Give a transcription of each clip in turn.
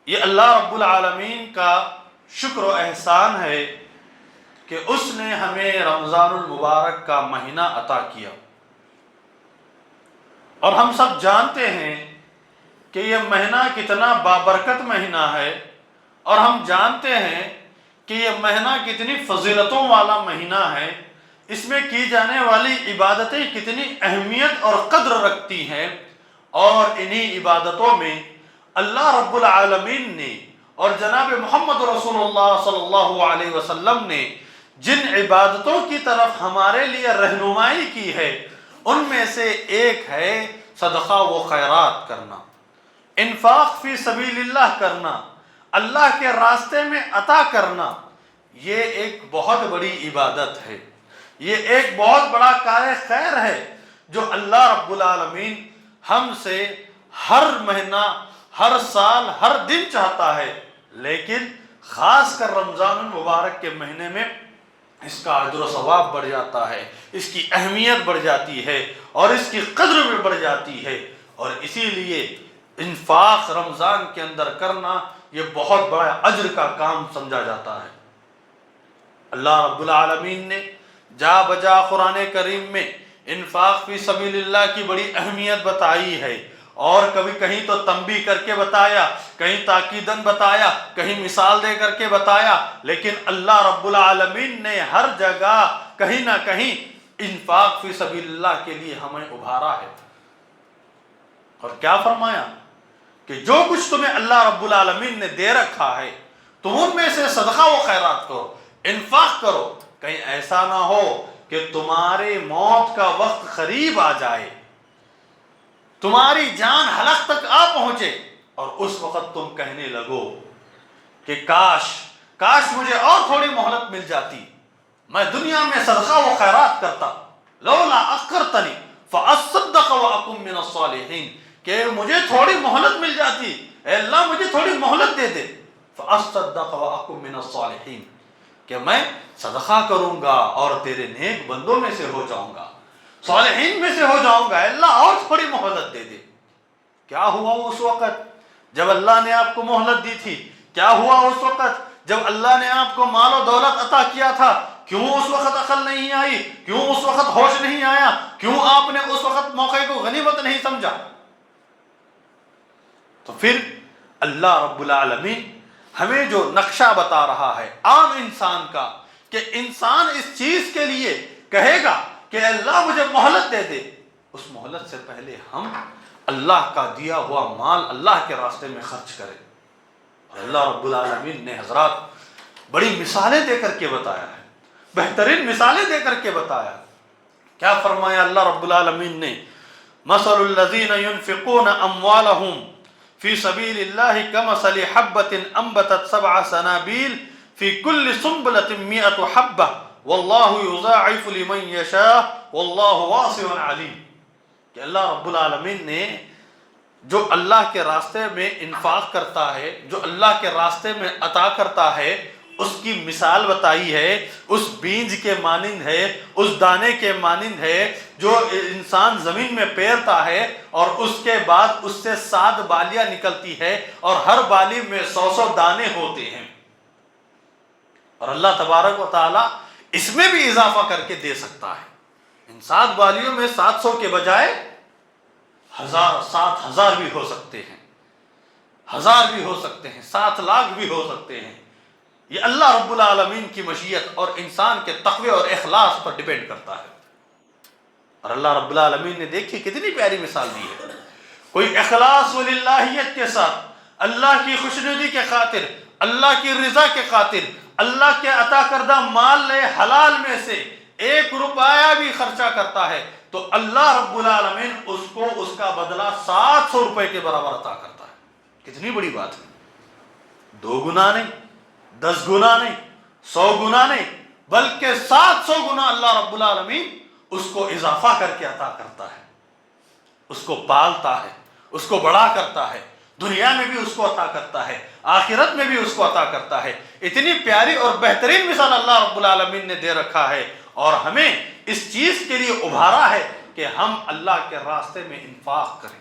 یہ اللہ رب العالمین کا شکر و احسان ہے کہ اس نے ہمیں رمضان المبارک کا مہینہ عطا کیا، اور ہم سب جانتے ہیں کہ یہ مہینہ کتنا بابرکت مہینہ ہے، اور ہم جانتے ہیں کہ یہ مہینہ کتنی فضیلتوں والا مہینہ ہے، اس میں کی جانے والی عبادتیں کتنی اہمیت اور قدر رکھتی ہیں، اور انہی عبادتوں میں اللہ رب العالمین نے اور جناب محمد رسول اللہ صلی اللہ علیہ وسلم نے جن عبادتوں کی طرف ہمارے لیے رہنمائی کی ہے، ان میں سے ایک ہے صدقہ و خیرات کرنا، انفاق فی سبیل اللہ کرنا، اللہ کے راستے میں عطا کرنا۔ یہ ایک بہت بڑی عبادت ہے، یہ ایک بہت بڑا کار خیر ہے جو اللہ رب العالمین ہم سے ہر مہینہ، ہر سال، ہر دن چاہتا ہے، لیکن خاص کر رمضان المبارک کے مہینے میں اس کا اجر و ثواب بڑھ جاتا ہے، اس کی اہمیت بڑھ جاتی ہے، اور اس کی قدر بھی بڑھ جاتی ہے، اور اسی لیے انفاق رمضان کے اندر کرنا یہ بہت بڑا اجر کا کام سمجھا جاتا ہے۔ اللہ رب العالمین نے جا بجا قرآن کریم میں انفاق فی سبیل اللہ کی بڑی اہمیت بتائی ہے، اور کبھی کہیں تو تنبیہ کر کے بتایا، کہیں تاکیداً بتایا، کہیں مثال دے کر کے بتایا، لیکن اللہ رب العالمین نے ہر جگہ کہیں نہ کہیں انفاق فی سبیل اللہ کے لیے ہمیں ابھارا ہے، اور کیا فرمایا کہ جو کچھ تمہیں اللہ رب العالمین نے دے رکھا ہے تم ان میں سے صدقہ و خیرات کرو، انفاق کرو، کہیں ایسا نہ ہو کہ تمہارے موت کا وقت قریب آ جائے، تمہاری جان حلق تک آ پہنچے، اور اس وقت تم کہنے لگو کہ کاش مجھے اور تھوڑی مہلت مل جاتی، میں دنیا میں صدقہ و خیرات کرتا، لولا اخرتنی فاصدق واکن من الصالحین، کہ مجھے تھوڑی مہلت مل جاتی، اے اللہ مجھے تھوڑی مہلت دے دے، فاصدق واکن من الصالحین، کہ میں صدقہ کروں گا اور تیرے نیک بندوں میں سے ہو جاؤں گا، صالحین میں سے ہو جاؤں گا، اللہ اور تھوڑی مہلت دے دے۔ کیا ہوا اس وقت جب اللہ نے آپ کو مہلت دی تھی؟ کیا ہوا اس وقت جب اللہ نے آپ کو مال و دولت عطا کیا تھا؟ کیوں اس وقت عقل نہیں آئی؟ کیوں اس وقت ہوش نہیں آیا؟ کیوں آپ نے اس وقت موقع کو غنیمت نہیں سمجھا؟ تو پھر اللہ رب العالمین ہمیں جو نقشہ بتا رہا ہے عام انسان کا، کہ انسان اس چیز کے لیے کہے گا کہ اللہ مجھے مہلت دے دے، اس مہلت سے پہلے ہم اللہ کا دیا ہوا مال اللہ کے راستے میں خرچ کریں۔ اور اللہ رب العالمین نے حضرات بڑی مثالیں دے کر کے بتایا ہے، بہترین مثالیں دے کر کے بتایا۔ کیا فرمایا اللہ رب العالمین نے؟ مثل الذین ينفقون اموالهم فی سبیل اللہ کمثل حبۃ انبتت سبع سنابل فی کل سنبلۃ مئۃ حبۃ واللہ یضاعف لمن یشاء واللہ واسع علیم، کہ اللہ رب العالمین نے جو اللہ کے راستے میں انفاق کرتا ہے، جو اللہ کے راستے میں عطا کرتا ہے، اس کی مثال بتائی ہے، اس بیج کے مانند ہے، اس دانے کے مانند ہے جو انسان زمین میں پیرتا ہے، اور اس کے بعد اس سے 7 بالیاں نکلتی ہے، اور ہر بالی میں 100 دانے ہوتے ہیں، اور اللہ تبارک و تعالی اس میں بھی اضافہ کر کے دے سکتا ہے۔ ان 7 بالیوں میں 700 کے بجائے 7,000 بھی ہو سکتے ہیں، 1000 بھی ہو سکتے ہیں، 7 لاکھ بھی ہو سکتے ہیں۔ یہ اللہ رب العالمین کی مشیت اور انسان کے تقوی اور اخلاص پر ڈیپینڈ کرتا ہے۔ اور اللہ رب العالمین نے دیکھی کتنی پیاری مثال دی ہے، کوئی اخلاص و للہیت کے ساتھ اللہ کی خوشنودی کے خاطر، اللہ کی رضا کے خاطر اللہ کے عطا کردہ مال حلال میں سے 1 روپیہ بھی خرچہ کرتا ہے تو اللہ رب العالمین اس کو اس کا بدلہ 700 روپے کے برابر عطا کرتا ہے۔ کتنی بڑی بات ہے، 2 گنا نہیں، 10 گنا نہیں، 100 گنا نہیں، بلکہ 700 گنا اللہ رب العالمین اس کو اضافہ کر کے عطا کرتا ہے، اس کو پالتا ہے، اس کو بڑا کرتا ہے، دنیا میں بھی اس کو عطا کرتا ہے، آخرت میں بھی اس کو عطا کرتا ہے۔ اتنی پیاری اور بہترین مثال اللہ رب العالمین نے دے رکھا ہے، اور ہمیں اس چیز کے لیے ابھارا ہے کہ ہم اللہ کے راستے میں انفاق کریں،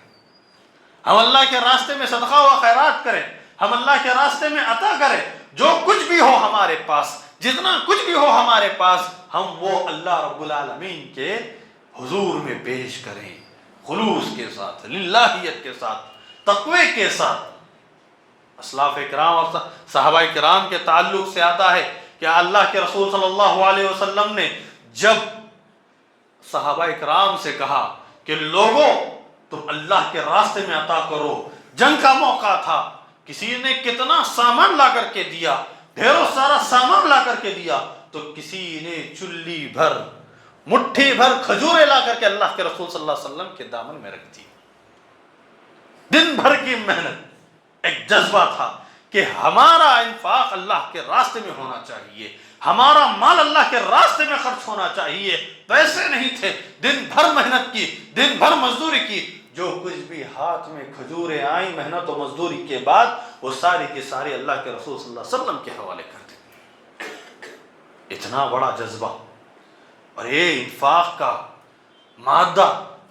ہم اللہ کے راستے میں صدقہ و خیرات کریں، ہم اللہ کے راستے میں عطا کریں. جو کچھ بھی ہو ہمارے پاس، جتنا کچھ بھی ہو ہمارے پاس، ہم وہ اللہ رب العالمین کے حضور میں پیش کریں، خلوص کے ساتھ، للہیت کے ساتھ، تقوی کے ساتھ. اسلاف کرام اور صحابہ کرام کے تعلق سے آتا ہے کہ اللہ کے رسول صلی اللہ علیہ وسلم نے جب صحابہ کرام سے کہا کہ لوگوں تم اللہ کے راستے میں عطا کرو، جنگ کا موقع تھا، کسی نے کتنا سامان لا کر کے دیا، ڈھیروں سارا سامان لا کر کے دیا، تو کسی نے چلی بھر، مٹھی بھر کھجوریں لا کر کے اللہ کے رسول صلی اللہ علیہ وسلم کے دامن میں رکھ دی. دن بھر کی محنت، ایک جذبہ تھا کہ ہمارا انفاق اللہ کے راستے میں ہونا چاہیے، ہمارا مال اللہ کے راستے میں خرچ ہونا چاہیے. پیسے نہیں تھے، دن بھر محنت کی، دن بھر مزدوری کی، جو کچھ بھی ہاتھ میں کھجوریں آئیں محنت و مزدوری کے بعد، وہ ساری کی ساری اللہ کے رسول صلی اللہ علیہ وسلم کے حوالے کر دی. اتنا بڑا جذبہ اور یہ انفاق کا مادہ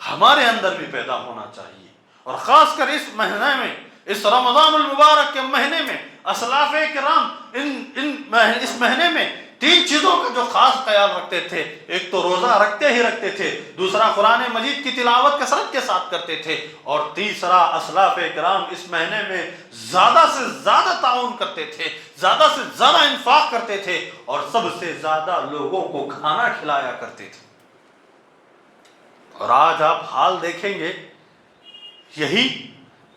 ہمارے اندر بھی پیدا ہونا چاہیے. اور خاص کر اس مہینے میں، اس رمضان المبارک کے مہینے میں، اسلاف کرام اس مہینے میں 3 چیزوں کا جو خاص خیال رکھتے تھے. ایک تو روزہ رکھتے ہی رکھتے تھے، دوسرا قرآن مجید کی تلاوت کثرت کے ساتھ کرتے تھے، اور تیسرا اسلاف کرام اس مہینے میں زیادہ سے زیادہ تعاون کرتے تھے، زیادہ سے زیادہ انفاق کرتے تھے، اور سب سے زیادہ لوگوں کو کھانا کھلایا کرتے تھے. اور آج آپ حال دیکھیں گے، یہی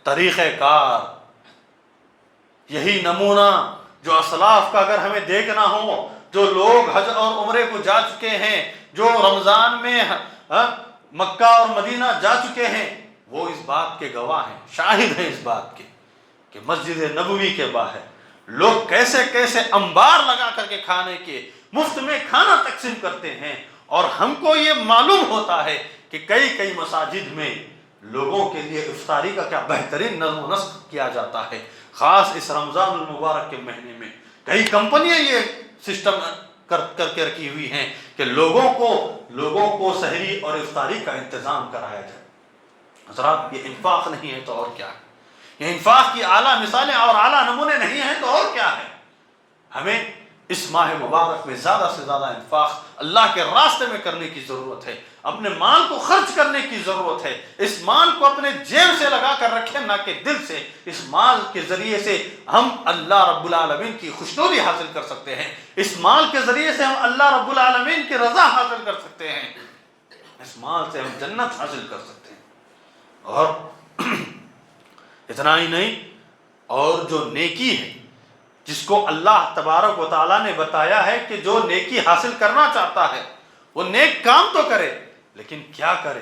طریقہ کار، یہی نمونہ جو اسلاف کا اگر ہمیں دیکھنا ہو، جو لوگ حج اور عمرے کو جا چکے ہیں، جو رمضان میں مکہ اور مدینہ جا چکے ہیں، وہ اس بات کے گواہ ہیں، شاہد ہیں اس بات کے کہ مسجد نبوی کے باہر لوگ کیسے کیسے انبار لگا کر کے کھانے کے، مفت میں کھانا تقسیم کرتے ہیں. اور ہم کو یہ معلوم ہوتا ہے کہ کئی مساجد میں لوگوں کے لیے افطاری کا کیا بہترین نظم و نسق کیا جاتا ہے. خاص اس رمضان المبارک کے مہینے میں کئی کمپنیاں یہ سسٹم کر کے رکھی ہوئی ہیں کہ لوگوں کو سحری اور افطاری کا انتظام کرایا جائے. حضرات، یہ انفاق نہیں ہے تو اور کیا ہے؟ یہ انفاق کی اعلیٰ مثالیں اور اعلیٰ نمونے نہیں ہیں تو اور کیا ہے؟ ہمیں اس ماہ مبارک میں زیادہ سے زیادہ انفاق اللہ کے راستے میں کرنے کی ضرورت ہے، اپنے مال کو خرچ کرنے کی ضرورت ہے. اس مال کو اپنے جیب سے لگا کر رکھیں، نہ کہ دل سے. اس مال کے ذریعے سے ہم اللہ رب العالمین کی خوشنودی حاصل کر سکتے ہیں، اس مال کے ذریعے سے ہم اللہ رب العالمین کی رضا حاصل کر سکتے ہیں، اس مال سے ہم جنت حاصل کر سکتے ہیں. اور اتنا ہی نہیں، اور جو نیکی ہے، جس کو اللہ تبارک و تعالیٰ نے بتایا ہے کہ جو نیکی حاصل کرنا چاہتا ہے وہ نیک کام تو کرے، لیکن کیا کرے؟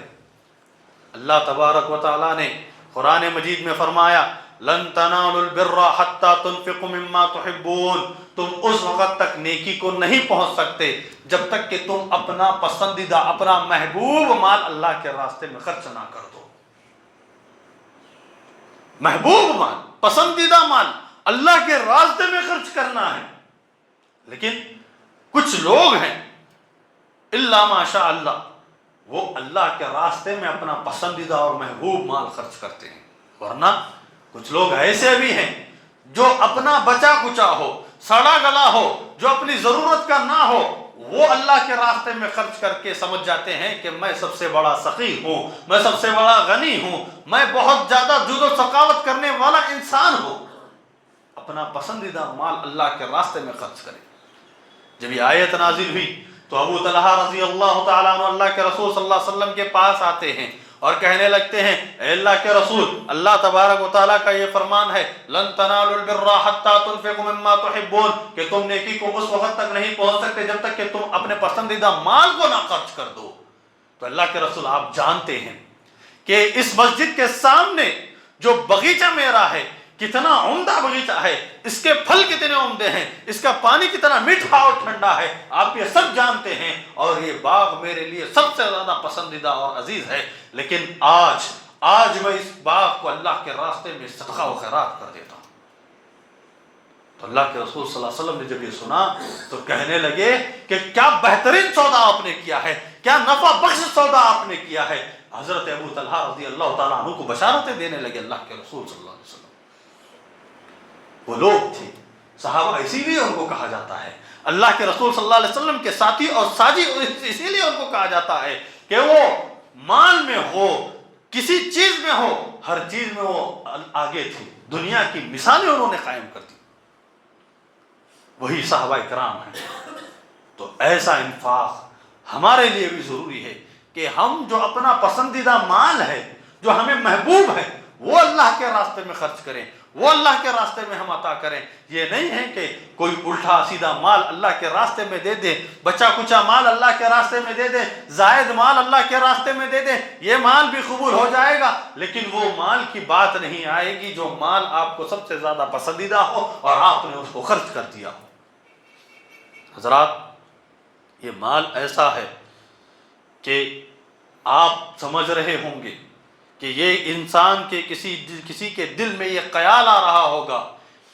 اللہ تبارک و تعالیٰ نے قرآن مجید میں فرمایا لن تنالوا البر حتى تنفقوا مما تحبون. تم اس وقت تک نیکی کو نہیں پہنچ سکتے جب تک کہ تم اپنا پسندیدہ، اپنا محبوب مال اللہ کے راستے میں خرچ نہ کر دو. محبوب مال، پسندیدہ مال اللہ کے راستے میں خرچ کرنا ہے. لیکن کچھ لوگ ہیں الا ماشاء اللہ، وہ اللہ کے راستے میں اپنا پسندیدہ اور محبوب مال خرچ کرتے ہیں. ورنہ کچھ لوگ ایسے بھی ہیں جو اپنا بچا کچا ہو، سڑا گلا ہو، جو اپنی ضرورت کا نہ ہو، وہ اللہ کے راستے میں خرچ کر کے سمجھ جاتے ہیں کہ میں سب سے بڑا سخی ہوں، میں سب سے بڑا غنی ہوں، میں بہت زیادہ جود و سخاوت کرنے والا انسان ہوں. اپنا پسندیدہ مال اللہ کے راستے میں خرچ کرے. جب یہ آیت نازل ہوئی تو ابو طلحہ رضی اللہ تعالیٰ عنہ اللہ کے رسول صلی اللہ علیہ وسلم کے پاس آتے ہیں اور کہنے لگتے ہیں اے اللہ کے رسول، اللہ تبارک و تعالیٰ کا یہ فرمان ہے لن تنالوا البر حتى تنفقوا مما تحبون، کہ تم نیکی کو اس وقت تک نہیں پہنچ سکتے جب تک کہ تم اپنے پسندیدہ مال کو نہ خرچ کر دو. تو اللہ کے رسول، آپ جانتے ہیں کہ اس مسجد کے سامنے جو باغیچہ میرا ہے کتنا عمدہ باغیچہ ہے، اس کے پھل کتنے عمدے ہیں، اس کا پانی کتنا میٹھا اور ٹھنڈا ہے، آپ یہ سب جانتے ہیں، اور یہ باغ میرے لیے سب سے زیادہ پسندیدہ اور عزیز ہے. لیکن آج میں اس باغ کو اللہ کے راستے میں صدقہ و خیرات کر دیتا ہوں. تو اللہ کے رسول صلی اللہ علیہ وسلم نے جب یہ سنا تو کہنے لگے کہ کیا بہترین سودا آپ نے کیا ہے، کیا نفع بخش سودا آپ نے کیا ہے. حضرت ابو طلحہ رضی اللہ تعالیٰ عنہ کو بشارتیں دینے لگے اللہ کے رسول صلی اللہ علیہ وسلم. وہ لوگ تھے صحابہ، اسی لیے ان کو کہا جاتا ہے اللہ کے رسول صلی اللہ علیہ وسلم کے ساتھی اور ساجی، اسی لیے ان کو کہا جاتا ہے کہ وہ مال میں ہو، کسی چیز میں ہو، ہر چیز میں وہ آگے تھے، دنیا کی مثالیں انہوں نے قائم کر دی، وہی صحابہ کرام ہیں۔ تو ایسا انفاق ہمارے لیے بھی ضروری ہے کہ ہم جو اپنا پسندیدہ مال ہے، جو ہمیں محبوب ہے، وہ اللہ کے راستے میں خرچ کریں، وہ اللہ کے راستے میں ہم عطا کریں۔ یہ نہیں ہے کہ کوئی الٹا سیدھا مال اللہ کے راستے میں دے دے، بچا کچا مال اللہ کے راستے میں دے دے، زائد مال اللہ کے راستے میں دے دے، یہ مال بھی قبول ہو جائے گا، لیکن وہ مال کی بات نہیں آئے گی جو مال آپ کو سب سے زیادہ پسندیدہ ہو اور آپ نے اس کو خرچ کر دیا ہو۔ حضرات، یہ مال ایسا ہے کہ آپ سمجھ رہے ہوں گے کہ یہ انسان کے کسی کے دل میں یہ خیال آ رہا ہوگا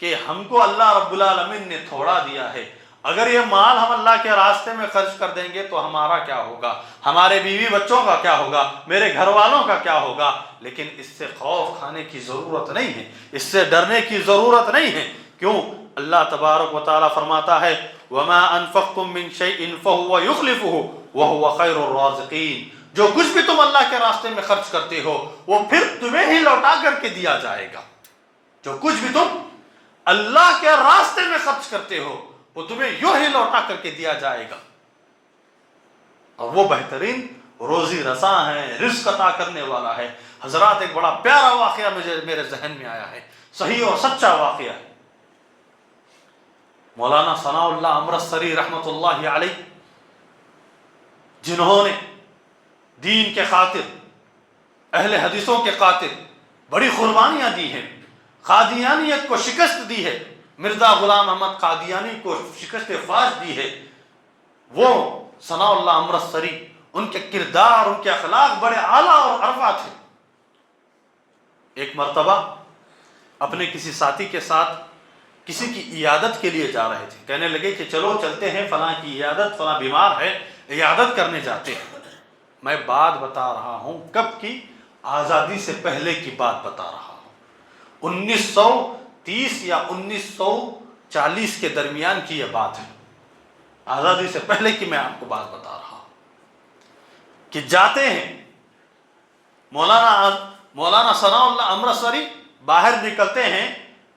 کہ ہم کو اللہ رب العالمین نے تھوڑا دیا ہے، اگر یہ مال ہم اللہ کے راستے میں خرچ کر دیں گے تو ہمارا کیا ہوگا، ہمارے بیوی بچوں کا کیا ہوگا، میرے گھر والوں کا کیا ہوگا۔ لیکن اس سے خوف کھانے کی ضرورت نہیں ہے، اس سے ڈرنے کی ضرورت نہیں ہے۔ کیوں؟ اللہ تبارک و تعالیٰ فرماتا ہے وَمَا أَنفَقْتُم مِّن شَيْءٍ فَهُوَ يُخْلِفُهُ وَهُوَ خَيْرُ الرَّازِقِينَ۔ جو کچھ بھی تم اللہ کے راستے میں خرچ کرتے ہو وہ پھر تمہیں ہی لوٹا کر کے دیا جائے گا۔ جو کچھ بھی تم اللہ کے راستے میں خرچ کرتے ہو وہ تمہیں یوں ہی لوٹا کر کے دیا جائے گا، اور وہ بہترین روزی رساں ہے، رزق عطا کرنے والا ہے۔ حضرات، ایک بڑا پیارا واقعہ میرے ذہن میں آیا ہے، صحیح اور سچا واقعہ ہے۔ مولانا ثناء اللہ امرتسری رحمۃ اللہ علیہ، جنہوں نے دین کے خاطر، اہل حدیثوں کے خاطر بڑی قربانیاں دی ہیں، قادیانیت کو شکست دی ہے، مرزا غلام احمد قادیانی کو شکست فاش دی ہے، وہ ثناء اللہ امرتسری، ان کے کردار، ان کے اخلاق بڑے اعلیٰ اور عرفہ تھے۔ ایک مرتبہ اپنے کسی ساتھی کے ساتھ کسی کی عیادت کے لیے جا رہے تھے، کہنے لگے کہ چلو چلتے ہیں فلاں کی عیادت، فلاں بیمار ہے، عیادت کرنے جاتے ہیں۔ میں بات بتا رہا ہوں کب کی، آزادی سے پہلے کی بات بتا رہا ہوں، 1930 یا 1940 کے درمیان کی یہ بات ہے، آزادی سے پہلے کی میں آپ کو بات بتا رہا ہوں کہ جاتے ہیں، مولانا ثناء اللہ امرتسری باہر نکلتے ہیں،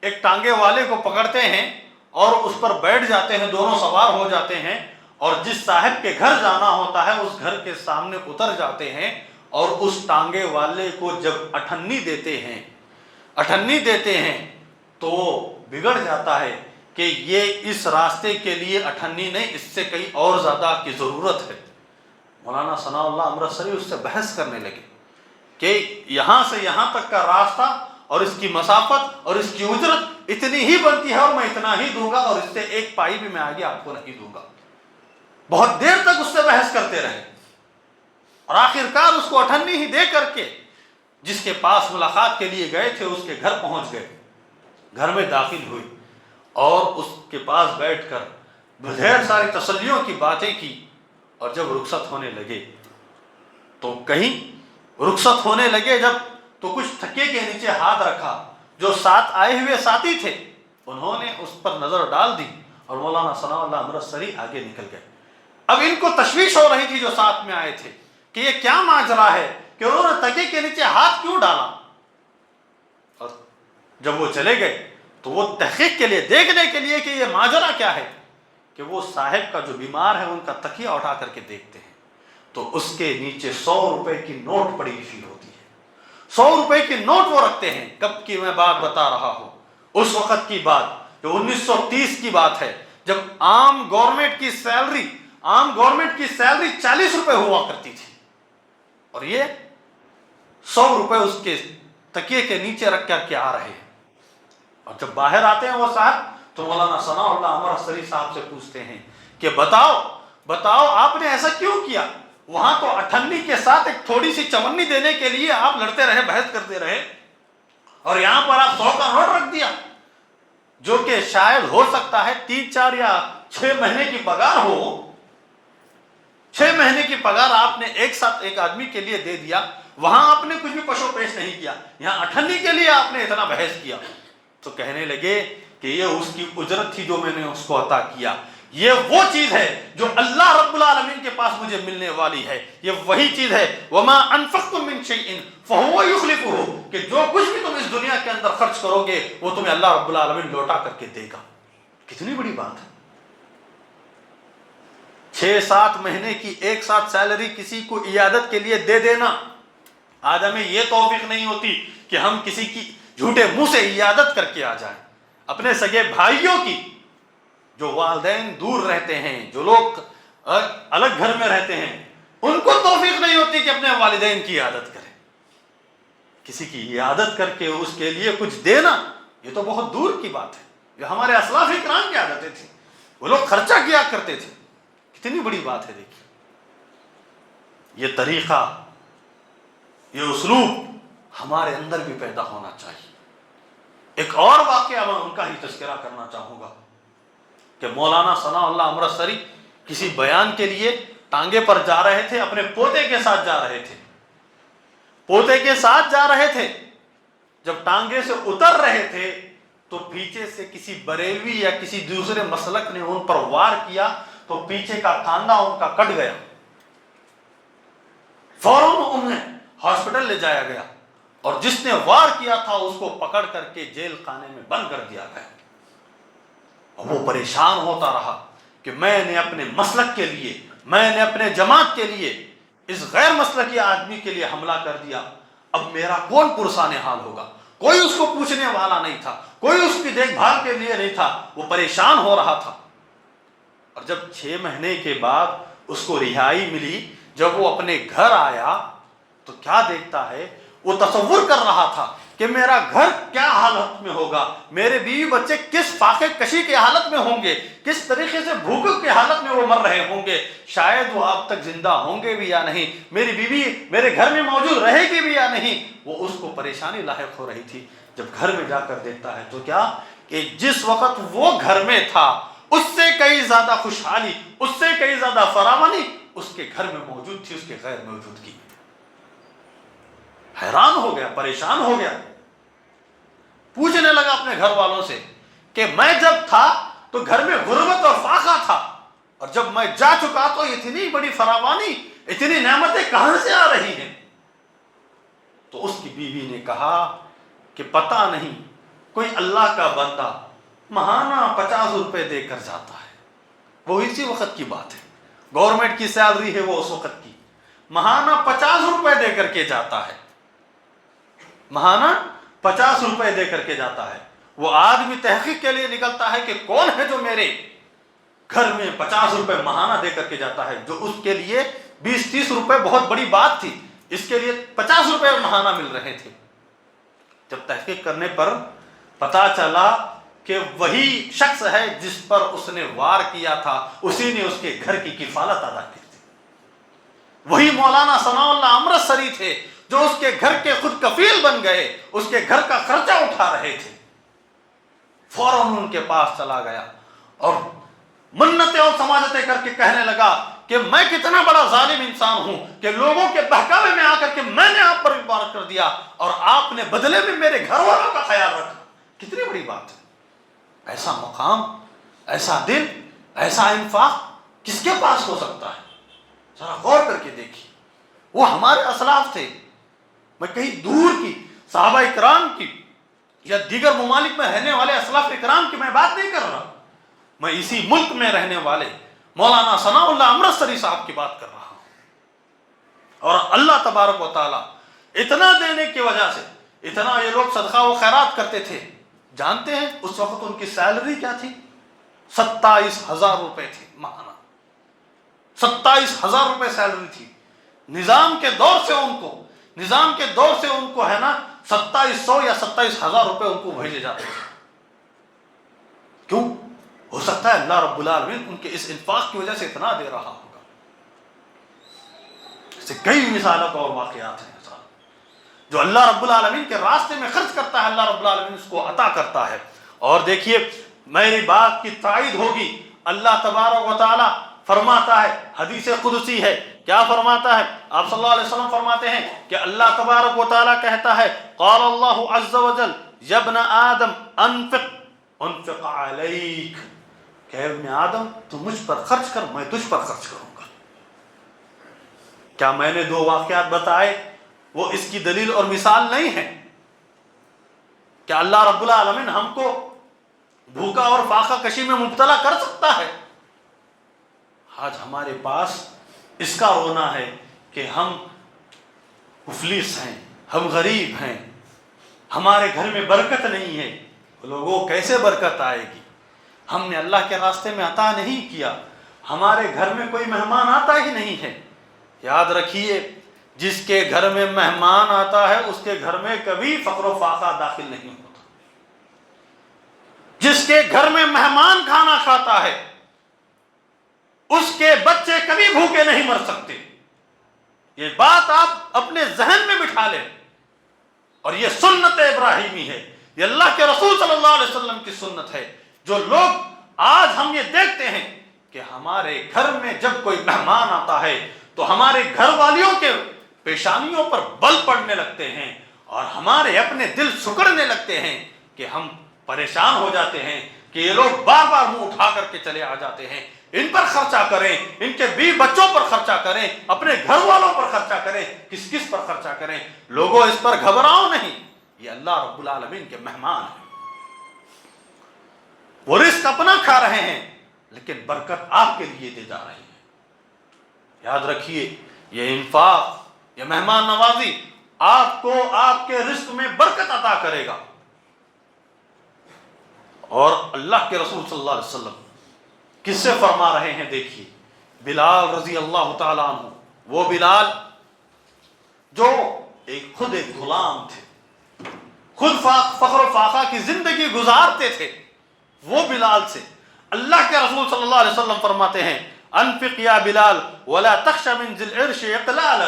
ایک ٹانگے والے کو پکڑتے ہیں اور اس پر بیٹھ جاتے ہیں، دونوں سوار ہو جاتے ہیں، اور جس صاحب کے گھر جانا ہوتا ہے اس گھر کے سامنے اتر جاتے ہیں، اور اس ٹانگے والے کو جب اٹھنی دیتے ہیں تو بگڑ جاتا ہے کہ یہ اس راستے کے لیے اٹھنی نہیں، اس سے کئی اور زیادہ کی ضرورت ہے۔ مولانا ثناء اللہ امرتسری اس سے بحث کرنے لگے کہ یہاں سے یہاں تک کا راستہ اور اس کی مسافت اور اس کی اجرت اتنی ہی بنتی ہے اور میں اتنا ہی دوں گا، اور اس سے ایک پائی بھی میں آگے آپ کو نہیں دوں گا۔ بہت دیر تک اس سے بحث کرتے رہے، اور آخرکار اس کو اٹھنی ہی دے کر کے جس کے پاس ملاقات کے لیے گئے تھے اس کے گھر پہنچ گئے، گھر میں داخل ہوئی اور اس کے پاس بیٹھ کر ڈھیر ساری تسلیوں کی باتیں کی، اور جب رخصت ہونے لگے جب تو کچھ تھکے کے نیچے ہاتھ رکھا، جو ساتھ آئے ہوئے ساتھی تھے انہوں نے اس پر نظر ڈال دی، اور مولانا ثناء اللہ امرتسری آگے نکل گئے۔ اب ان کو تشویش ہو رہی تھی جو ساتھ میں آئے تھے کہ یہ کیا ماجرا ہے کہ انہوں نے تکے کے نیچے ہاتھ کیوں ڈالا، اور جب وہ چلے گئے تو وہ تحقیق کے لیے، دیکھنے کے لیے کہ یہ ماجرا کیا ہے، کہ وہ صاحب کا جو بیمار ہے ان کا تکیہ اٹھا کر کے دیکھتے ہیں تو اس کے نیچے 100 روپے کی نوٹ پڑی ہوئی ہوتی ہے، 100 روپے کی نوٹ وہ رکھتے ہیں۔ کب کی میں بات بتا رہا ہوں، اس وقت کی بات جو 1930 کی بات ہے، جب عام گورنمنٹ کی سیلری 40 روپے ہوا کرتی تھی، اور یہ 100 روپے اس کے تکیے کے نیچے رکھ کر کے آ رہے ہیں۔ اور جب باہر آتے ہیں وہ صاحب تو مولانا ثناء اللہ امرتسری صاحب سے پوچھتے ہیں کہ بتاؤ آپ نے ایسا کیوں کیا؟ وہاں تو اٹھنی کے ساتھ ایک تھوڑی سی چونی دینے کے لیے آپ لڑتے رہے، بحث کرتے رہے، اور یہاں پر آپ 100 کا نوٹ رکھ دیا، جو کہ شاید ہو سکتا ہے 3، 4 یا 6 مہینے کی پگار ہو۔ 6 مہینے کی پگار آپ نے ایک ساتھ ایک آدمی کے لیے دے دیا، وہاں آپ نے کچھ بھی پشو پیش نہیں کیا، یہاں اٹھنی کے لیے آپ نے اتنا بحث کیا۔ تو کہنے لگے کہ کہ یہ اس کی اجرت تھی جو میں نے اس کو عطا کیا، یہ وہ چیز ہے جو اللہ رب العالمین کے پاس مجھے ملنے والی ہے، یہ وہی چیز ہے وما انفقتم من شیء فهو یخلفہ، کہ جو کچھ بھی تم اس دنیا کے اندر خرچ کرو گے وہ تمہیں اللہ رب العالمین لوٹا کر کے دے گا۔ کتنی بڑی بات ہے، 6-7 مہینے کی ایک ساتھ سیلری کسی کو عیادت کے لیے دے دینا۔ آج ہمیں یہ توفیق نہیں ہوتی کہ ہم کسی کی جھوٹے منہ سے عیادت کر کے آ جائیں، اپنے سگے بھائیوں کی، جو والدین دور رہتے ہیں، جو لوگ الگ گھر میں رہتے ہیں، ان کو توفیق نہیں ہوتی کہ اپنے والدین کی عیادت کریں۔ کسی کی عیادت کر کے اس کے لیے کچھ دینا، یہ تو بہت دور کی بات ہے، جو ہمارے اسلاف اکرام کی عادتیں تھیں، وہ لوگ خرچہ کیا کرتے تھے۔ کتنی بڑی بات ہے، دیکھیے یہ طریقہ، یہ اسلوب ہمارے اندر بھی پیدا ہونا چاہیے۔ ایک اور واقعہ میں ان کا ہی تذکرہ کرنا چاہوں گا کہ مولانا ثناء اللہ امرتسری کسی بیان کے لیے ٹانگے پر جا رہے تھے، اپنے پوتے کے ساتھ جا رہے تھے، پوتے کے ساتھ جا رہے تھے۔ جب ٹانگے سے اتر رہے تھے تو پیچھے سے کسی بریلوی یا کسی دوسرے مسلک نے ان پر وار کیا تو پیچھے کا کاندھا ان کا کٹ گیا، فوراً انہیں ہاسپٹل لے جایا گیا، اور جس نے وار کیا تھا اس کو پکڑ کر کے جیل خانے میں بند کر دیا گیا۔ اور وہ پریشان ہوتا رہا کہ میں نے اپنے مسلک کے لیے، میں نے اپنے جماعت کے لیے اس غیر مسلکی آدمی کے لیے حملہ کر دیا، اب میرا کون پرسان حال ہوگا؟ کوئی اس کو پوچھنے والا نہیں تھا، کوئی اس کی دیکھ بھال کے لیے نہیں تھا، وہ پریشان ہو رہا تھا۔ اور جب 6 مہینے کے بعد اس کو رہائی ملی، جب وہ اپنے گھر آیا تو کیا دیکھتا ہے؟ وہ تصور کر رہا تھا کہ میرا گھر کیا حالت میں ہوگا، میرے بیوی بچے کس فاقے کشی کی حالت میں ہوں گے، کس طریقے سے بھوک کی حالت میں وہ مر رہے ہوں گے، شاید وہ اب تک زندہ ہوں گے بھی یا نہیں، میری بیوی میرے گھر میں موجود رہے گی بھی یا نہیں۔ وہ اس کو پریشانی لاحق ہو رہی تھی۔ جب گھر میں جا کر دیکھتا ہے تو کیا کہ جس وقت وہ گھر میں تھا اس سے کئی زیادہ خوشحالی، اس سے کئی زیادہ فراوانی اس کے گھر میں موجود تھی، اس کے غیر موجودگی۔ حیران ہو گیا، پریشان ہو گیا، پوچھنے لگا اپنے گھر والوں سے کہ میں جب تھا تو گھر میں غربت اور فاقہ تھا، اور جب میں جا چکا تو اتنی بڑی فراوانی، اتنی نعمتیں کہاں سے آ رہی ہیں؟ تو اس کی بیوی نے کہا کہ پتہ نہیں، کوئی اللہ کا بندہ ماہانہ 50 روپے دے کر جاتا ہے۔ وہ اسی وقت کی بات ہے، گورنمنٹ کی سیلری ہے وہ اس وقت کی، ماہانہ 50 روپے دے کر کے جاتا ہے، ماہانہ 50 روپے دے کر کے جاتا ہے۔ وہ آدمی تحقیق کے لیے نکلتا ہے کہ کون ہے جو میرے گھر میں 50 روپے ماہانہ دے کر کے جاتا ہے، جو اس کے لیے 20-30 روپے بہت بڑی بات تھی، اس کے لیے 50 روپے ماہانہ مل رہے تھے۔ جب تحقیق کرنے پر پتا چلا کہ وہی شخص ہے جس پر اس نے وار کیا تھا، اسی نے اس کے گھر کی کفالت ادا کی تھی، وہی مولانا ثناء اللہ امرتسری تھے جو اس کے گھر کے خود کفیل بن گئے، اس کے گھر کا خرچہ اٹھا رہے تھے۔ فوراً ان کے پاس چلا گیا اور منتیں اور سماجتیں کر کے کہنے لگا کہ میں کتنا بڑا ظالم انسان ہوں کہ لوگوں کے بہکاوے میں آ کر کے میں نے آپ پر وار کر دیا اور آپ نے بدلے میں میرے گھر والوں کا خیال رکھا۔ کتنی بڑی بات ہے! ایسا مقام، ایسا دل، ایسا انفاق کس کے پاس ہو سکتا ہے؟ ذرا غور کر کے دیکھیے، وہ ہمارے اسلاف تھے۔ میں کہیں دور کی صحابہ اکرام کی یا دیگر ممالک میں رہنے والے اسلاف اکرام کی میں بات نہیں کر رہا، میں اسی ملک میں رہنے والے مولانا ثناء اللہ امرتسری صاحب کی بات کر رہا ہوں۔ اور اللہ تبارک و تعالی اتنا دینے کی وجہ سے، اتنا یہ لوگ صدقہ و خیرات کرتے تھے۔ جانتے ہیں اس وقت ان کی سیلری کیا تھی؟ 27,000 روپے تھی ماہانہ، 27,000 روپے سیلری تھی۔ نظام کے دور سے ان کو ہے نا 2700 یا 27,000 روپے ان کو بھیجے جاتے تھے۔ کیوں؟ ہو سکتا ہے اللہ رب العالمین ان کے اس انفاق کی وجہ سے اتنا دے رہا ہوگا۔ ایسے کئی مثالات اور واقعات ہیں، جو اللہ رب العالمین کے راستے میں خرچ کرتا ہے، اللہ رب العالمین اس کو عطا کرتا ہے۔ اور دیکھیے میری بات کی تائید ہوگی، اللہ تبارک و تعالی فرماتا ہے، حدیث قدسی ہے، کیا فرماتا ہے؟ آپ صلی اللہ علیہ وسلم فرماتے ہیں کہ اللہ تبارک و تعالی کہتا ہے، قال اللہ عز وجل یا ابن آدم انفق انفق علیک، کہ ابن آدم تو مجھ پر خرچ کر، میں تجھ پر خرچ کروں گا۔ کیا میں نے 2 واقعات بتائے وہ اس کی دلیل اور مثال نہیں ہے؟ کیا اللہ رب العالمین ہم کو بھوکا اور فاقہ کشی میں مبتلا کر سکتا ہے؟ آج ہمارے پاس اس کا رونا ہے کہ ہم مفلس ہیں، ہم غریب ہیں، ہمارے گھر میں برکت نہیں ہے۔ لوگوں کیسے برکت آئے گی؟ ہم نے اللہ کے راستے میں عطا نہیں کیا، ہمارے گھر میں کوئی مہمان آتا ہی نہیں ہے۔ یاد رکھیے، جس کے گھر میں مہمان آتا ہے اس کے گھر میں کبھی فقر و فاقہ داخل نہیں ہوتا۔ جس کے گھر میں مہمان کھانا کھاتا ہے اس کے بچے کبھی بھوکے نہیں مر سکتے۔ یہ بات آپ اپنے ذہن میں بٹھا لیں، اور یہ سنت ابراہیمی ہے، یہ اللہ کے رسول صلی اللہ علیہ وسلم کی سنت ہے۔ جو لوگ آج ہم یہ دیکھتے ہیں کہ ہمارے گھر میں جب کوئی مہمان آتا ہے تو ہمارے گھر والیوں کے پیشانیوں پر بل پڑنے لگتے ہیں اور ہمارے اپنے دل سکڑنے لگتے ہیں کہ ہم پریشان ہو جاتے ہیں کہ یہ لوگ بار بار منہ اٹھا کر کے چلے آ جاتے ہیں۔ ان پر خرچہ کریں، ان کے بیوی بچوں پر خرچہ کریں، اپنے گھر والوں پر خرچہ کریں، کس کس پر خرچہ کریں۔ لوگوں اس پر گھبراؤ نہیں، یہ اللہ رب العالمین کے مہمان ہیں، وہ رزق اپنا کھا رہے ہیں لیکن برکت آپ کے لیے دے جا رہے ہیں۔ یاد رکھیے، یہ انفاق، یہ مہمان نوازی آپ کو آپ کے رزق میں برکت عطا کرے گا۔ اور اللہ کے رسول صلی اللہ علیہ وسلم کس سے فرما رہے ہیں؟ دیکھیے، بلال رضی اللہ تعالیٰ عنہ، وہ بلال جو خود ایک غلام تھے، خود فقر و فاقہ کی زندگی گزارتے تھے، وہ بلال سے اللہ کے رسول صلی اللہ علیہ وسلم فرماتے ہیں انفق یا بلال ولا تخش من ذی العرش اقلالا،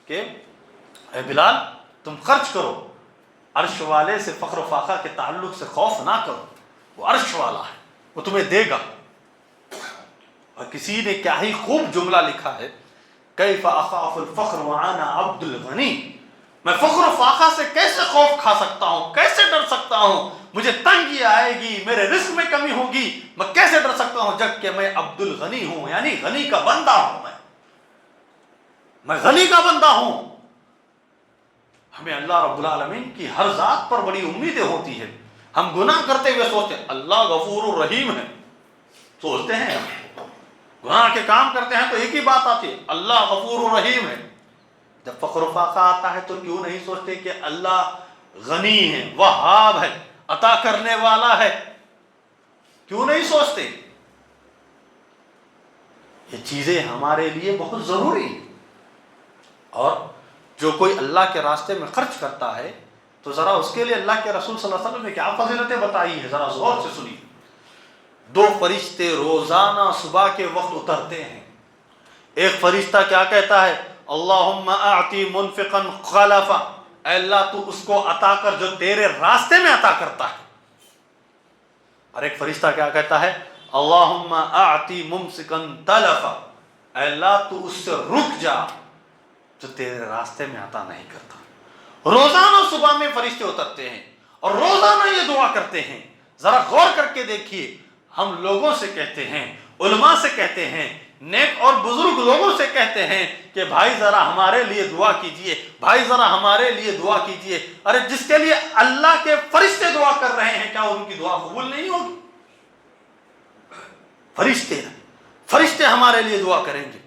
کہ اے بلال تم خرچ کرو، عرش والے سے فقر و فاقہ کے تعلق سے خوف نہ کرو، وہ عرش والا ہے، وہ تمہیں دے گا۔ اور کسی نے کیا ہی خوب جملہ لکھا ہے، کیف اخاف الفقر وانا عبد الغنی، میں فقر و فاقہ سے کیسے خوف کھا سکتا ہوں، کیسے ڈر سکتا ہوں، مجھے تنگی آئے گی، میرے رزق میں کمی ہوگی، میں کیسے ڈر سکتا ہوں جبکہ میں عبد الغنی ہوں، یعنی غنی کا بندہ ہوں، میں غنی کا بندہ ہوں۔ ہمیں اللہ رب العالمین کی ہر ذات پر بڑی امیدیں ہوتی ہے۔ ہم گناہ کرتے ہوئے سوچتے ہیں اللہ غفور الرحیم ہے، سوچتے ہیں گناہ کے کام کرتے ہیں تو ایک ہی بات آتی ہے اللہ غفور الرحیم ہے۔ جب فقر و فاقہ آتا ہے تو کیوں نہیں سوچتے کہ اللہ غنی ہے، وہاب ہے، عطا کرنے والا ہے؟ کیوں نہیں سوچتے؟ یہ چیزیں ہمارے لیے بہت ضروری ہیں۔ اور جو کوئی اللہ کے راستے میں خرچ کرتا ہے تو ذرا اس کے لیے اللہ کے رسول صلی اللہ علیہ وسلم نے کیا فضیلتیں بتائی ہیں، ذرا غور سے سنیے۔ 2 فرشتے روزانہ صبح کے وقت اترتے ہیں۔ ایک فرشتہ کیا کہتا ہے؟ اللہم اعطی منفقا خلفا، اے اللہ تو اس کو عطا کر جو تیرے راستے میں عطا کرتا ہے۔ اور ایک فرشتہ کیا کہتا ہے؟ اللہم اعطی ممسکا تلفا، اے اللہ تو اس سے رک جا جو تیرے راستے میں عطا نہیں کرتا۔ روزانہ صبح میں فرشتے اترتے ہیں اور روزانہ یہ دعا کرتے ہیں۔ ذرا غور کر کے دیکھیے، ہم لوگوں سے کہتے ہیں، علماء سے کہتے ہیں، نیک اور بزرگ لوگوں سے کہتے ہیں کہ بھائی ذرا ہمارے لیے دعا کیجئے، بھائی ذرا ہمارے لیے دعا کیجئے۔ ارے جس کے لیے اللہ کے فرشتے دعا کر رہے ہیں، کیا ان کی دعا قبول نہیں ہوگی؟ فرشتے ہمارے لیے دعا کریں گے،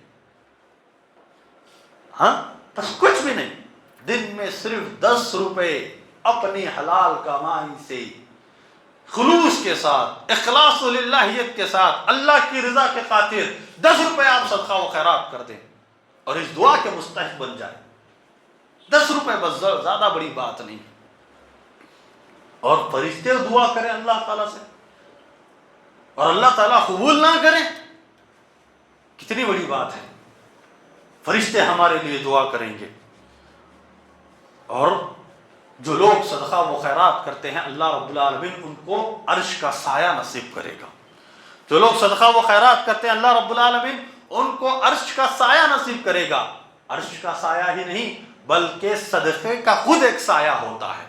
ہاں بس کچھ بھی نہیں، دن میں صرف 10 روپے اپنی حلال کمائی سے خلوص کے ساتھ، اخلاص و للہیت کے ساتھ، اللہ کی رضا کے خاطر 10 روپے آپ صدقہ و خیرات کر دیں اور اس دعا کے مستحق بن جائیں۔ 10 روپے بس، زیادہ بڑی بات نہیں۔ اور فرشتے دعا کریں اللہ تعالیٰ سے اور اللہ تعالیٰ قبول نہ کریں، کتنی بڑی بات ہے۔ فرشتے ہمارے لیے دعا کریں گے، اور جو لوگ صدقہ و خیرات کرتے ہیں اللہ رب العالمین ان کو عرش کا سایہ نصیب کرے گا۔ جو لوگ صدقہ و خیرات کرتے ہیں اللہ رب العالمین ان کو عرش کا سایہ نصیب کرے گا۔ عرش کا سایہ ہی نہیں بلکہ صدقے کا خود ایک سایہ ہوتا ہے،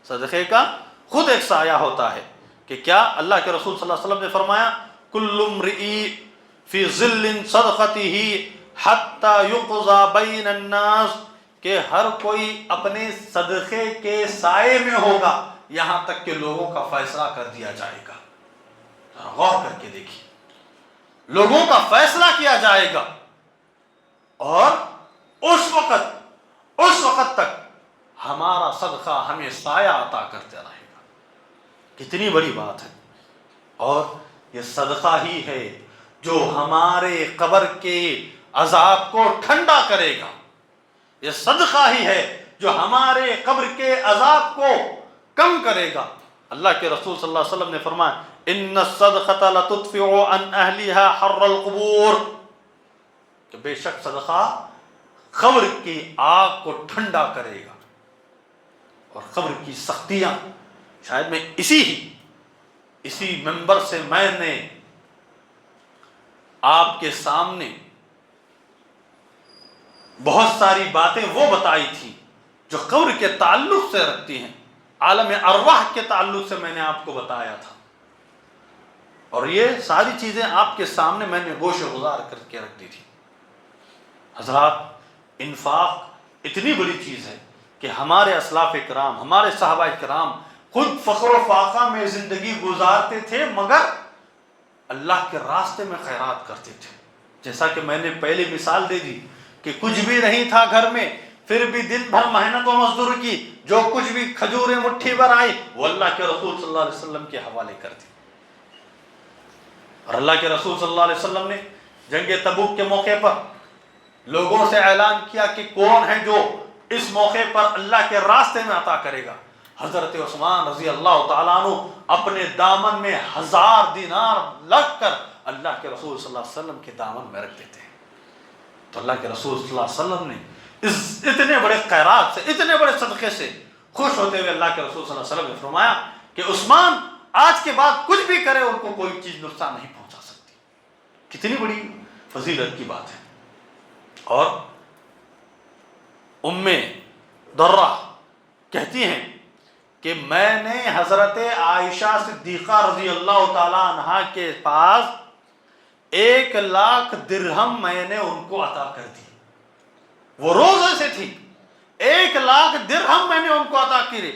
صدقے کا خود ایک سایہ ہوتا ہے کہ کیا اللہ کے رسول صلی اللہ علیہ وسلم نے فرمایا کل امرئ فی ظل صدقتہ حتی یقضى بین الناس، کہ ہر کوئی اپنے صدقے کے سائے میں ہوگا یہاں تک کہ لوگوں کا فیصلہ کر دیا جائے گا۔ غور کر کے دیکھیے، لوگوں کا فیصلہ کیا جائے گا اور اس وقت تک ہمارا صدقہ ہمیں سایہ عطا کرتے رہے گا۔ کتنی بڑی بات ہے۔ اور یہ صدقہ ہی ہے جو ہمارے قبر کے عذاب کو ٹھنڈا کرے گا، یہ صدقہ ہی ہے جو ہمارے قبر کے عذاب کو کم کرے گا۔ اللہ کے رسول صلی اللہ علیہ وسلم نے فرمایا ان الصدقۃ لتطفئ عن اہلها حر القبور، کہ بے شک صدقہ قبر کی آگ کو ٹھنڈا کرے گا اور قبر کی سختیاں، شاید میں اسی منبر سے میں نے آپ کے سامنے بہت ساری باتیں وہ بتائی تھی جو قبر کے تعلق سے رکھتی ہیں، عالم ارواح کے تعلق سے میں نے آپ کو بتایا تھا، اور یہ ساری چیزیں آپ کے سامنے میں نے گوش گزار کر کے رکھ دی تھی۔ حضرات، انفاق اتنی بڑی چیز ہے کہ ہمارے اسلاف کرام، ہمارے صحابہ کرام خود فقر و فاقہ میں زندگی گزارتے تھے مگر اللہ کے راستے میں خیرات کرتے تھے۔ جیسا کہ میں نے پہلے مثال دے دی کہ کچھ بھی نہیں تھا گھر میں، پھر بھی دن بھر محنت و مزدور کی، جو کچھ بھی کھجوریں مٹھی بھر آئی وہ اللہ کے رسول صلی اللہ علیہ وسلم کے حوالے کر دی۔ اور اللہ کے رسول صلی اللہ علیہ وسلم نے جنگ تبوک کے موقع پر لوگوں سے اعلان کیا کہ کون ہے جو اس موقع پر اللہ کے راستے میں عطا کرے گا۔ حضرت عثمان رضی اللہ تعالیٰ عنہ اپنے دامن میں 1000 دینار لگ کر اللہ کے رسول صلی اللہ علیہ وسلم کے دامن میں رکھ دیتے ہیں۔ تو اللہ کے رسول صلی اللہ علیہ وسلم نے اس اتنے بڑے خیرات سے، اتنے بڑے صدقے سے خوش ہوتے ہوئے اللہ کے رسول صلی اللہ علیہ وسلم نے فرمایا کہ عثمان آج کے بعد کچھ بھی کرے ان کو کوئی چیز نقصان نہیں پہنچا سکتی۔ کتنی بڑی فضیلت کی بات ہے۔ اور ام درہ کہتی ہیں کہ میں نے حضرت عائشہ صدیقہ رضی اللہ تعالی عنہا کے پاس 1,00,000 درہم میں نے ان کو عطا کر دی۔ وہ روزے سے تھی، 1,00,000 درہم میں نے ان کو عطا کیے،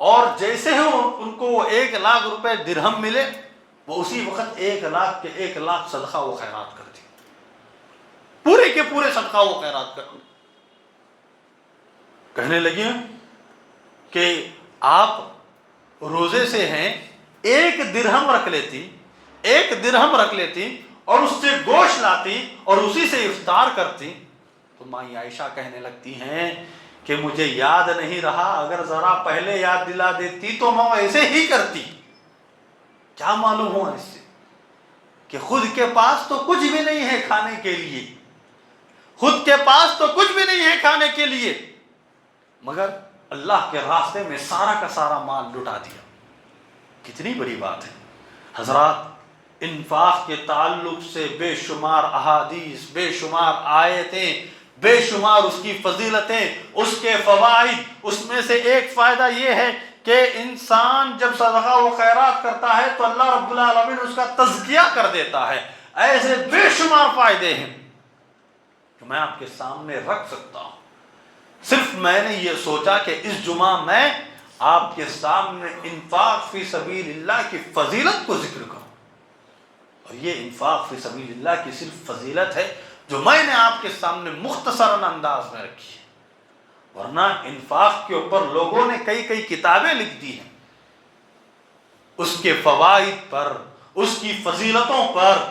اور جیسے ہی ان کو وہ 1,00,000 روپے درہم ملے وہ اسی وقت 1,00,000 کے 1,00,000 صدقہ وہ خیرات کر دی، پورے کے پورے صدقہ وہ خیرات کر دی۔ کہنے لگی کہ آپ روزے سے ہیں، 1 درہم رکھ لیتی اور اس سے گوشت لاتی اور اسی سے افطار کرتی۔ تو ماں عائشہ کہنے لگتی ہیں کہ مجھے یاد نہیں رہا، اگر ذرا پہلے یاد دلا دیتی تو میں ایسے ہی کرتی۔ کیا معلوم ہوا اس سے کہ خود کے پاس تو کچھ بھی نہیں ہے کھانے کے لیے، مگر اللہ کے راستے میں سارا کا سارا مال لٹا دیا۔ کتنی بڑی بات ہے حضرات۔ انفاق کے تعلق سے بے شمار احادیث، بے شمار آیتیں، بے شمار اس کی فضیلتیں، اس کے فوائد۔ اس میں سے ایک فائدہ یہ ہے کہ انسان جب صدقہ و خیرات کرتا ہے تو اللہ رب العالمین اس کا تزکیہ کر دیتا ہے۔ ایسے بے شمار فائدے ہیں جو میں آپ کے سامنے رکھ سکتا ہوں۔ صرف میں نے یہ سوچا کہ اس جمعہ میں آپ کے سامنے انفاق فی سبیل اللہ کی فضیلت کو ذکر کروں، اور یہ انفاق فی سبیل اللہ کی صرف فضیلت ہے جو میں نے آپ کے سامنے مختصراً انداز میں رکھی ہے، ورنہ انفاق کے اوپر لوگوں نے کئی کتابیں لکھ دی ہیں، اس کے فوائد پر، اس کی فضیلتوں پر،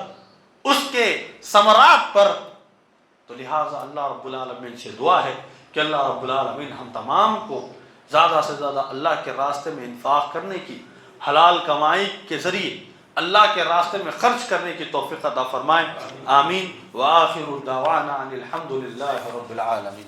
اس کے ثمرات پر۔ تو لہٰذا اللہ رب العالمین سے دعا ہے کہ اللہ رب العالمین ہم تمام کو زیادہ سے زیادہ اللہ کے راستے میں انفاق کرنے کی، حلال کمائی کے ذریعے اللہ کے راستے میں خرچ کرنے کی توفیق عطا فرمائے۔ آمین۔ وآخر دعوانا ان الحمد للہ رب العالمین۔